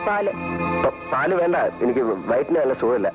പാല്. പാല് വേണ്ട, എനിക്ക് വയറ്റിന് നല്ല സുഖമില്ല.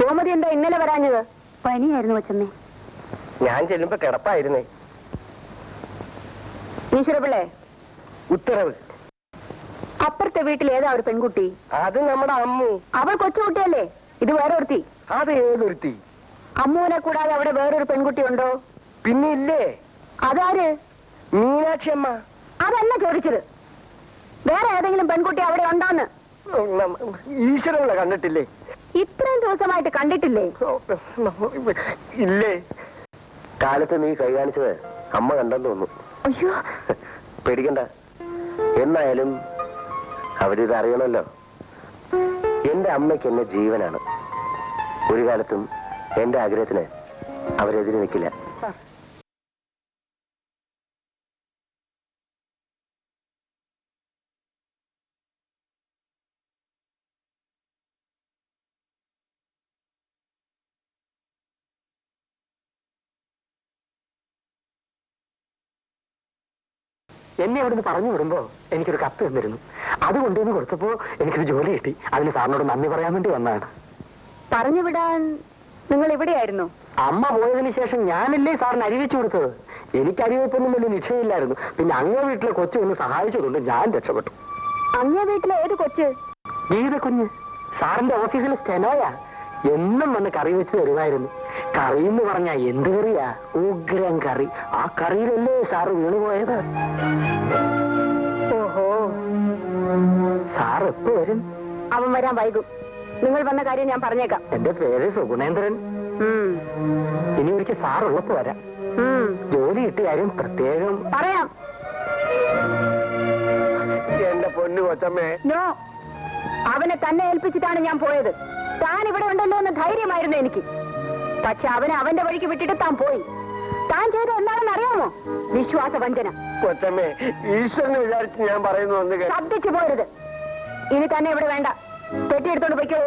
കോമതി എന്താ ഇന്നലെ വരാഞ്ഞത്? പനിയായിരുന്നു കൊച്ചമ്മേ. ഞാൻ ചെല്ലുമ്പോ കിടപ്പായിരുന്നേ. ഈശ്വരപിള്ളേ, ഉത്തരവ്. അപ്പുറത്തെ വീട്ടിൽ ഏതാ ഒരു പെൺകുട്ടി? അത് നമ്മുടെ അമ്മു. അവൾ കൊച്ചുകുട്ടിയല്ലേ? ഇത് വേറെ ഒരുത്തി. അത് ഏതൊരുത്തി? അമ്മുവിനെ കൂടാതെ അവിടെ വേറൊരു പെൺകുട്ടി ഉണ്ടോ? പിന്നെ ഇല്ലേ. അതാര്? മീനാക്ഷി അമ്മ. അതല്ല ചോദിച്ചത്, വേറെ ഏതെങ്കിലും പെൺകുട്ടി അവിടെ ഉണ്ടോന്ന്. ഈശ്വരങ്ങളെ കണ്ടിട്ടില്ലേ? ഇത്രയും ദിവസമായിട്ട് കണ്ടിട്ടില്ലേ? ഇല്ലേ. കാലത്ത് നീ കൈ കാണിച്ചത് അമ്മ കണ്ടെന്ന് തോന്നുന്നു. അയ്യോ, പേടിക്കണ്ട. എന്നായാലും അവരിത് അറിയണമല്ലോ. എന്റെ അമ്മയ്ക്ക് എന്നെ ജീവനാണ്. ഒരു കാലത്തും എന്റെ ആഗ്രഹത്തിന് അവരെതിരെ നിൽക്കില്ല. എന്നെ അവിടുന്ന് പറഞ്ഞു വിടുമ്പോ എനിക്കൊരു കത്ത് തന്നിരുന്നു. അത് കൊണ്ടുവന്ന് കൊടുത്തപ്പോ എനിക്കൊരു ജോലി കിട്ടി. അതിന് സാറിനോട് നന്ദി പറയാൻ വേണ്ടി വന്നതാണ്. പറഞ്ഞു വിടാൻ നിങ്ങൾ ഇവിടെയായിരുന്നു? അമ്മ പോയതിനു ശേഷം ഞാനല്ലേ സാറിന് അരിവെച്ചു കൊടുത്തത്. എനിക്ക് അരിവെപ്പൊന്നും വലിയ നിശ്ചയമില്ലായിരുന്നു. പിന്നെ അങ്ങേ വീട്ടിലെ കൊച്ചു ഒന്ന് സഹായിച്ചതുകൊണ്ട് ഞാൻ രക്ഷപ്പെട്ടു. അങ്ങേ വീട്ടിലെ ഏത് കൊച്ച്? ഗീത കുഞ്ഞ്. സാറിന്റെ ഓഫീസിലെ സ്റ്റെനോയാ. എന്നും വന്ന് കറി വെച്ച് തരുമായിരുന്നു. കറി എന്ന് പറഞ്ഞാ എന്ത് കറിയാ? ഉഗ്രം കറി. ആ കറിയിലല്ലേ സാറ് വീണുപോയത്. ഓഹോ, സാർ എപ്പോ വരും? അവൻ വരാൻ വൈകും. നിങ്ങൾ വന്ന കാര്യം ഞാൻ പറഞ്ഞേക്കാം. എന്റെ പേര് സുഗുണേന്ദ്രൻ. ഇനി ഒരിക്കൽ സാറുള്ളപ്പോ വരാം. ജോലി കിട്ടിയ കാര്യം പ്രത്യേകം പറയാം. എന്റെ പൊന്നു കൊച്ചമ്മേ. നോ, അവനെ തന്നെ ഏൽപ്പിച്ചിട്ടാണ് ഞാൻ പോയത്. താൻ ഇവിടെ ഉണ്ടല്ലോ എന്ന് ധൈര്യമായിരുന്നു എനിക്ക്. പക്ഷെ അവനെ അവന്റെ വഴിക്ക് വിട്ടിട്ട് താൻ പോയി. താൻ ചെയ്ത എന്താണെന്ന് അറിയാമോ? വിശ്വാസവഞ്ചന. കൊച്ചമ്മേ, ഈശ്വരനെ വിചാരിച്ച് ഞാൻ പറയുന്നു. ശബ്ദിച്ചു പോരുത്. ഇനി തന്നെ ഇവിടെ വേണ്ട. പെട്ടിയെടുത്തോണ്ട് പൊയ്ക്കോ.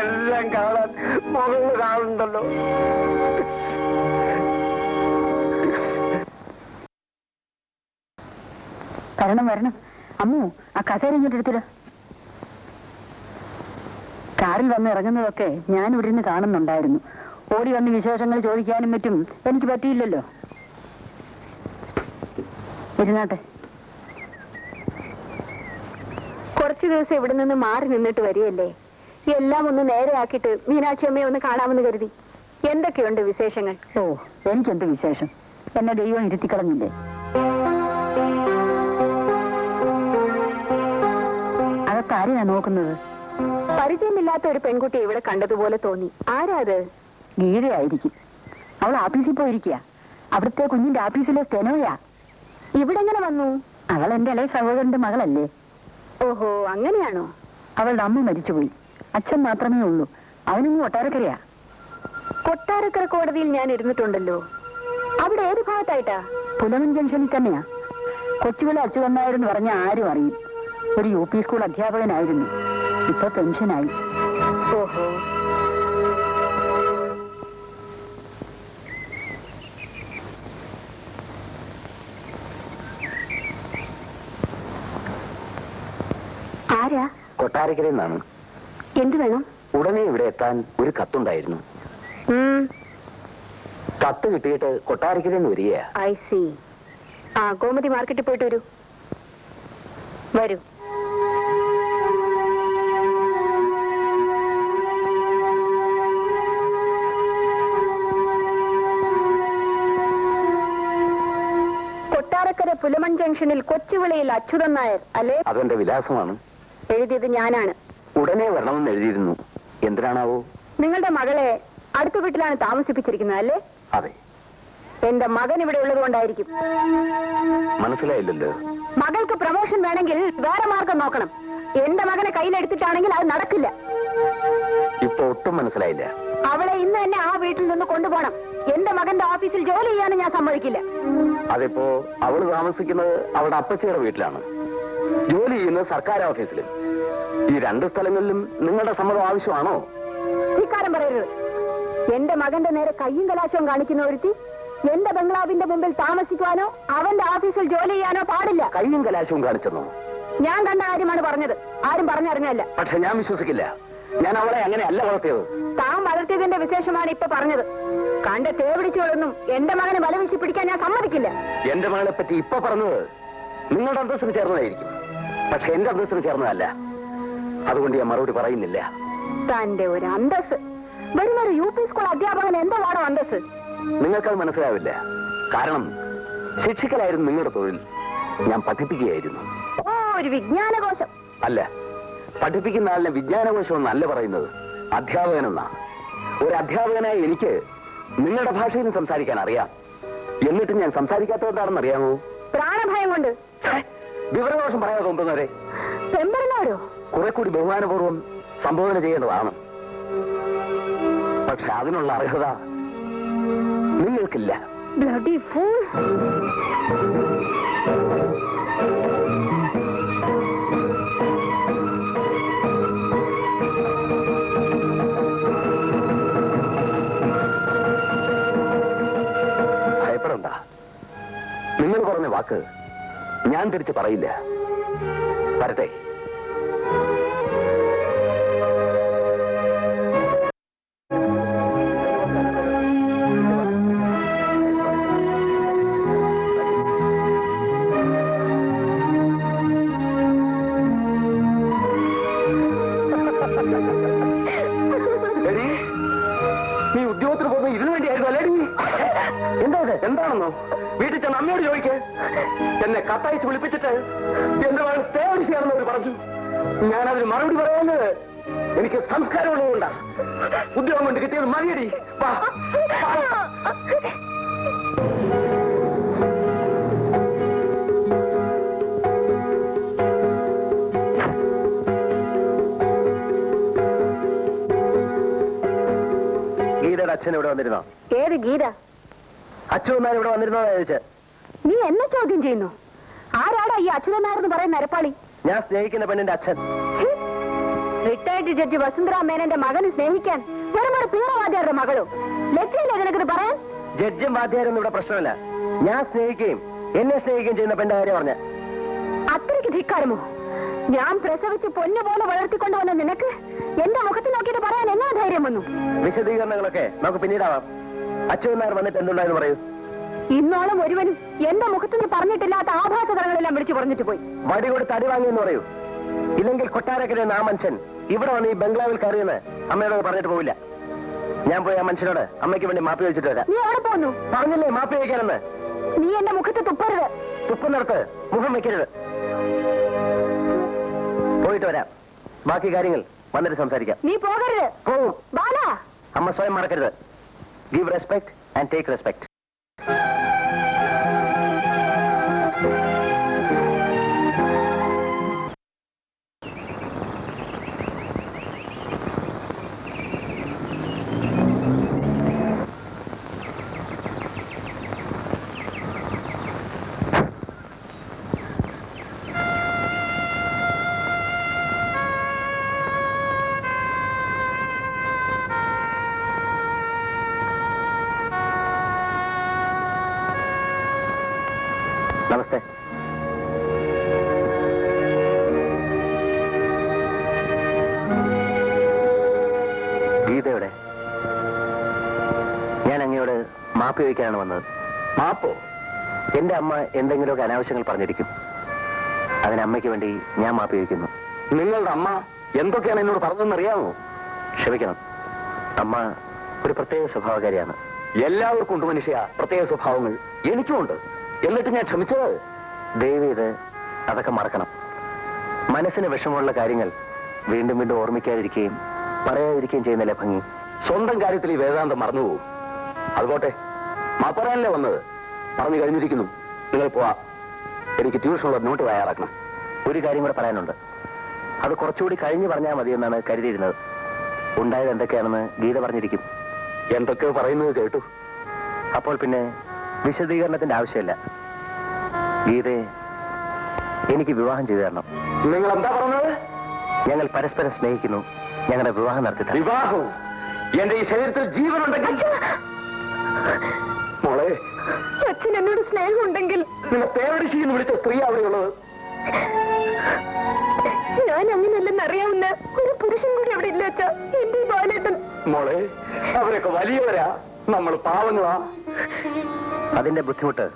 എല്ലാം കാണാൻ മുകളിൽ കാണുന്നുണ്ടല്ലോ. വരണം വരണം. അമ്മു, ആ കസേര ഇങ്ങോട്ട് എടുത്തില്ല. കാറിൽ വന്ന് ഇറങ്ങുന്നതൊക്കെ ഞാൻ ഇവിടെ നിന്ന് കാണുന്നുണ്ടായിരുന്നു. ഓടി വന്ന് വിശേഷങ്ങൾ ചോദിക്കാനും പറ്റും എനിക്ക് പറ്റിയില്ലല്ലോ. ഇരുന്നാട്ടെ. കുറച്ചു ദിവസം ഇവിടെ നിന്ന് മാറി നിന്നിട്ട് വരികയല്ലേ. എല്ലാം ഒന്ന് നേരെയാക്കിയിട്ട് മീനാക്ഷി അമ്മയെ ഒന്ന് കാണാമെന്ന് കരുതി. എന്തൊക്കെയുണ്ട് വിശേഷങ്ങൾ? ഓ, എനിക്കെന്ത് വിശേഷം? എന്നെ ദൈവം ഇരുത്തിക്കളഞ്ഞില്ലേ. അതൊക്കെ ആരെയാ നോക്കുന്നത്? പരിചയമില്ലാത്ത ഒരു പെൺകുട്ടി ഇവിടെ കണ്ടതുപോലെ തോന്നി. ആരാ അത്? ഗീതയായിരിക്കും. അവൾ ഓഫീസിൽ പോയിരിക്കുക. അവിടുത്തെ കുഞ്ഞിന്റെ ഓഫീസിലെ സ്റ്റെനോയാ. ഇവിടെ എങ്ങനെ വന്നു? അവൾ എന്റെ ഇളയ സഹോദരന്റെ മകളല്ലേ. ഓഹോ, അങ്ങനെയാണോ? അവളുടെ അമ്മ മരിച്ചുപോയി. അച്ഛൻ മാത്രമേ ഉള്ളൂ. അവനും കൊട്ടാരക്കരയാ. കൊട്ടാരക്കര കോടതിയിൽ ഞാൻ ഇരുന്നിട്ടുണ്ടല്ലോ. അവിടെ ഏത് ഭാഗത്തായിട്ടാ? പുലമൻ ജംഗ്ഷനിൽ തന്നെയാ. കൊച്ചുവിള അച്യുതന്നായെന്ന് പറഞ്ഞ ആരും അറിയും. ഒരു UP സ്കൂൾ അധ്യാപകനായിരുന്നു. ഇപ്പൊ പെൻഷനായി. ഓഹോ. ആരാ? കൊട്ടാരക്കരയിൽ നിന്നാണ്. എന്ത് വേണം? ഉടനെ ഇവിടെ എത്താൻ ഒരു കത്തുണ്ടായിരുന്നു. കത്ത് കിട്ടിയിട്ട് കൊട്ടാരക്കരയിൽ നിന്ന് വരികയാ. I C. ആ, ഗോമതി മാർക്കറ്റിൽ പോയിട്ട് വരൂ. വരൂ. കൊട്ടാരക്കര പുലമൺ ജംഗ്ഷനിൽ കൊച്ചുവിളയിൽ അച്യുതൻ നായർ അല്ലേ? അതെന്റെ വിലാസമാണ്. എഴുതിയത് ഞാനാണ്. ഉടനെ വരണമെന്ന് എഴുതിയിരുന്നു. എന്തിനാണാവോ? നിങ്ങളുടെ മകളെ അടുത്ത വീട്ടിലാണ് താമസിപ്പിച്ചിരിക്കുന്നത് അല്ലേ? അതെ. എന്റെ മകൻ ഇവിടെ ഉള്ളത് കൊണ്ടായിരിക്കും. മനസ്സിലായില്ലല്ലോ. മകൾക്ക് പ്രമോഷൻ വേണമെങ്കിൽ വേറെ മാർഗം നോക്കണം. എന്റെ മകനെ കയ്യിലെടുത്തിട്ടാണെങ്കിൽ അത് നടക്കില്ല. ഇപ്പൊ ഒട്ടും മനസ്സിലായില്ല. അവളെ ഇന്ന് തന്നെ ആ വീട്ടിൽ നിന്ന് കൊണ്ടുപോകണം. എന്റെ മകന്റെ ഓഫീസിൽ ജോലി ചെയ്യാനും ഞാൻ സമ്മതിക്കില്ല. അതിപ്പോ അവള് താമസിക്കുന്നത് അവളുടെ അപ്പച്ചിയുടെ വീട്ടിലാണ്, ജോലി ചെയ്യുന്നത് സർക്കാർ ഓഫീസിലും. ഈ രണ്ട് സ്ഥലങ്ങളിലും നിങ്ങളുടെ സമ്മതം ആവശ്യമാണോ? ധിക്കാരം പറയരുത്. എന്റെ മകന്റെ നേരെ കയ്യും കലാശവും കാണിക്കുന്ന ഒരുത്തി എന്റെ ബംഗ്ലാവിന്റെ മുമ്പിൽ താമസിക്കുവാനോ അവന്റെ ഓഫീസിൽ ജോലി ചെയ്യാനോ പാടില്ല. കയ്യും കലാശവും കാണിച്ചെന്നോ? ഞാൻ കണ്ട കാര്യമാണ് പറഞ്ഞത്, ആരും പറഞ്ഞറിഞ്ഞല്ല. പക്ഷെ ഞാൻ വിശ്വസിക്കില്ല. ഞാൻ അവളെ അങ്ങനെ അല്ല വളർത്തിയത്. താൻ വളർത്തിയതിന്റെ വിശേഷമാണ് ഇപ്പൊ പറഞ്ഞത്. കണ്ട തേവിടിച്ചോളൊന്നും എന്റെ മകനെ വലവീശി പിടിക്കാൻ ഞാൻ സമ്മതിക്കില്ല. എന്റെ മകളെ പറ്റി ഇപ്പൊ പറഞ്ഞത് നിങ്ങളുടെ അന്തസ്സിന് ചേർന്നതായിരിക്കും, പക്ഷെ എന്റെ അന്തസ്സിന് ചേർന്നതല്ല. അതുകൊണ്ട് ഞാൻ മറുപടി പറയുന്നില്ല. തന്റെ ഒരു അന്തസ്. വരുന്നൊരു UP സ്കൂൾ അധ്യാപകൻ എന്താണോ അന്തസ്? നിങ്ങൾക്കത് മനസ്സിലാവില്ല. കാരണം ശിക്ഷിക്കലായിരുന്നു നിങ്ങളുടെ തൊഴിൽ, ഞാൻ പഠിപ്പിക്കുകയായിരുന്നു. ഓ, ഒരു വിജ്ഞാനകോശം. അല്ല, പഠിപ്പിക്കുന്ന ആളിനെ വിജ്ഞാനകോശം എന്നല്ല പറയുന്നത്, അധ്യാപകനെന്നാ. ഒരു അധ്യാപകനായി എനിക്ക് നിങ്ങളുടെ ഭാഷയിൽ സംസാരിക്കാൻ അറിയാം. എന്നിട്ടും ഞാൻ സംസാരിക്കാത്തതെന്താണെന്ന് അറിയാമോ? പ്രാണഭയം കൊണ്ട്. വിവരദോഷം പറയാതെ തോന്നുന്നവരെ പെമ്പറിനോരോ കുറെ കൂടി ബഹുമാനപൂർവ്വം സംബോധന ചെയ്യേണ്ടതാണ്. പക്ഷെ അതിനുള്ള അർഹത നിങ്ങൾക്കില്ല. Bloody fool. ഭയപ്പെടണ്ട. നിങ്ങൾ പറഞ്ഞ വാക്ക് ഞാൻ തിരിച്ച് പറയില്ല. വരട്ടെ. നീ ഉദ്യോഗത്തിന് പോകുന്നത് ഇതിനു വേണ്ടിയായിരുന്നു അല്ലേടി? എന്താ ഇത്? എന്താണെന്നോ വീട്ടിൽ ചെന്ന് അമ്മയോട് ചോദിക്കേ. എന്നെ കത്തയച്ച് വിളിപ്പിച്ചിട്ട് എന്റെ മകൾ തേവടിച്ചാണെന്ന് അവർ പറഞ്ഞു. ഞാനതിന് മറുപടി പറയാഞ്ഞത് എനിക്ക് സംസ്കാരമുള്ളതുകൊണ്ടാ. ഉദ്യോഗം കൊണ്ട് കിട്ടിയത് മതിയടി. ഗീതയുടെ അച്ഛൻ ഇവിടെ വന്നിരുന്നോ? ഏത് ഗീത? അച്ഛനാർ ഇവിടെ വന്നിരുന്നോ ചോദിച്ചത്. നീ എന്നെ ചോദ്യം ചെയ്യുന്നു? ആരാടാ ഈ അച്യുതനാരെന്ന് പറയുന്ന നരപ്പാളി? ഞാൻ സ്നേഹിക്കുന്ന പെണ്ണിന്റെ അച്ഛൻ. റിട്ടയർഡ് ജഡ്ജി വസുന്ധര മേനന്റെ മകനെ സ്നേഹിക്കാൻ വെറും തീവ്രവാദിയാരുടെ മകളോ? ലജ്ജയില്ലേ നിനക്കിത് പറയാൻ? ജഡ്ജും വാദ്യാരൊന്നും ഇവിടെ പ്രശ്നമില്ല. ഞാൻ സ്നേഹിക്കുകയും എന്നെ സ്നേഹിക്കുകയും ചെയ്യുന്ന പെണ്ണിന്റെ കാര്യം പറഞ്ഞ. അത്രയ്ക്ക് ധിക്കാരമോ? ഞാൻ പ്രസവിച്ച് പൊന്നു പോലെ വളർത്തിക്കൊണ്ടുവന്ന നിനക്ക് എന്റെ മുഖത്ത് നോക്കിയിട്ട് പറയാൻ എന്നാ ധൈര്യം വന്നു? വിശദീകരണങ്ങളൊക്കെ നമുക്ക് പിന്നീടാവാം. അച്ഛനാർ വന്നിട്ട് എന്തുണ്ടായെന്ന് പറയൂ. ഇന്നോളം ഒരുവനും എന്റെ മുഖത്ത് നീ പറഞ്ഞിട്ടില്ലാത്ത ആഭാസതകളെല്ലാം വിളിച്ചു പറഞ്ഞിട്ട് പോയി. വടി കൊടുത്ത് അടി വാങ്ങിയെന്ന് പറയൂ. ഇല്ലെങ്കിൽ കൊട്ടാരക്കര ആ മനുഷ്യൻ ഇവിടെ വന്ന് ഈ ബംഗ്ലാവിൽ കയറിയെന്ന് അമ്മയോട് പറഞ്ഞിട്ട് പോവില്ല. ഞാൻ പോയി ആ മനുഷ്യനോട് അമ്മയ്ക്ക് വേണ്ടി മാപ്പി ചോദിച്ചിട്ട് വരാം. നീ എവിടെ പോന്നു? പറഞ്ഞില്ലേ മാപ്പി ചോദിക്കാനെന്ന്? നീ എന്റെ മുഖത്ത് തുപ്പരുത്. തുപ്പുന്നിടത്ത് മുഖം വെക്കരുത്. പോയിട്ട് വരാം. ബാക്കി കാര്യങ്ങൾ വന്നിട്ട് സംസാരിക്കാം. നീ പോകരുത്. പോവും. ബാല, അമ്മ സ്വയം മറക്കരുത്. Give respect and take respect. നമസ്തേ. ഗീതയുടെ ഞാൻ അങ്ങയോട് മാപ്പ് ചോദിക്കാനാണ് വന്നത്. മാപ്പോ? എന്റെ അമ്മ എന്തെങ്കിലുമൊക്കെ അനാവശ്യങ്ങൾ പറഞ്ഞിരിക്കും. അതിന് അമ്മയ്ക്ക് വേണ്ടി ഞാൻ മാപ്പ് ചോദിക്കുന്നു. നിങ്ങളുടെ അമ്മ എന്തൊക്കെയാണ് എന്നോട് പറഞ്ഞതെന്നറിയാമോ? ക്ഷമിക്കണം, അമ്മ ഒരു പ്രത്യേക സ്വഭാവകാരിയാണ്. എല്ലാവർക്കും ഉണ്ട് മനുഷ്യ പ്രത്യേക സ്വഭാവങ്ങൾ. എനിക്കുമുണ്ട്. എന്നിട്ട് ഞാൻ ക്ഷമിച്ചത്. ദയവ് ഇത് അതൊക്കെ മറക്കണം. മനസ്സിന് വിഷമമുള്ള കാര്യങ്ങൾ വീണ്ടും വീണ്ടും ഓർമ്മിക്കാതിരിക്കുകയും പറയാതിരിക്കുകയും ചെയ്യുന്നില്ല ഭംഗി. സ്വന്തം കാര്യത്തിൽ ഈ വേദാന്തം മറന്നുപോകും. അതുപോട്ടെ, മാപ്പറയാനല്ലേ വന്നത്. പറഞ്ഞു കഴിഞ്ഞിരിക്കുന്നു. നിങ്ങൾ പോവാ. എനിക്ക് ട്യൂഷനുള്ള നോട്ട് തയ്യാറാക്കണം. ഒരു കാര്യം കൂടെ പറയാനുണ്ട്. അത് കുറച്ചുകൂടി കഴിഞ്ഞ് പറഞ്ഞാൽ മതി എന്നാണ് കരുതിയിരുന്നത്. ഉണ്ടായത് എന്തൊക്കെയാണെന്ന് ഗീത പറഞ്ഞിരിക്കും. എന്തൊക്കെയോ പറയുന്നത് കേട്ടു. അപ്പോൾ പിന്നെ വിശദീകരണത്തിന്റെ ആവശ്യമില്ല. ഗീതയെ എനിക്ക് വിവാഹം ചെയ്തു തരണം. നിങ്ങൾ എന്താ പറഞ്ഞത്? ഞങ്ങൾ പരസ്പരം സ്നേഹിക്കുന്നു. ഞങ്ങളുടെ വിവാഹം നടത്തി. വിവാഹവും എന്റെ ഈ ശരീരത്തിൽ ജീവനുണ്ടെങ്കിൽ മോളെ, അച്ഛൻ എന്നോട് സ്നേഹമുണ്ടെങ്കിൽ നിന്നെ പേരടിശിന്ന് വിളിച്ച സ്ത്രീ അവിടെയുള്ളത്. ഞാൻ അങ്ങനെയല്ലെന്ന് അറിയാവുന്ന ഒരു പുരുഷൻ കൂടി അവിടെ ഇല്ല അച്ഛാ. എന്റെ ബാലേട്ടൻ. മോളെ, അവരൊക്കെ വലിയവരാ, നമ്മൾ പാവങ്ങളാ. അതിന്റെ ബുദ്ധിമുട്ട്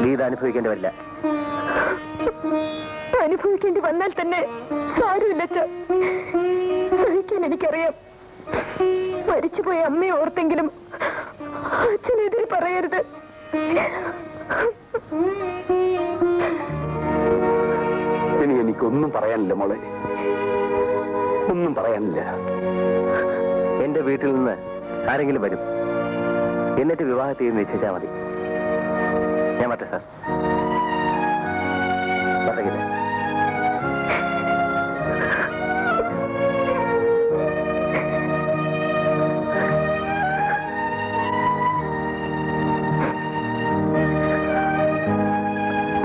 ഗീത അനുഭവിക്കേണ്ടി വരില്ല. അനുഭവിക്കേണ്ടി വന്നാൽ തന്നെ സാരമില്ല അച്ഛാ. സഹിക്കാൻ എനിക്കറിയാം. മരിച്ചുപോയ അമ്മയെ ഓർത്തെങ്കിലും അച്ഛനെതിരെ പറയരുത്. ഇനി എനിക്കൊന്നും പറയാനില്ല മോളെ, ഒന്നും പറയാനില്ല. എന്റെ വീട്ടിൽ നിന്ന് ആരെങ്കിലും വരും, എന്നിട്ട് വിവാഹത്തെ നിശ്ചയിച്ചാൽ മതി. ഞാൻ പറ്റേ സാർ. പറ്റേ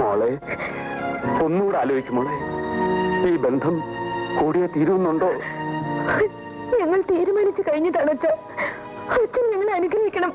മോളെ, ഒന്നുകൂടെ ആലോചിക്കുമോളെ. ഈ ബന്ധം കൂടിയേ തീരുന്നുണ്ടോ? ഞങ്ങൾ തീരുമാനിച്ചു കഴിഞ്ഞതാണ് അച്ഛൻ. അച്ഛൻ ഞങ്ങളെ അനുഗ്രഹിക്കണം.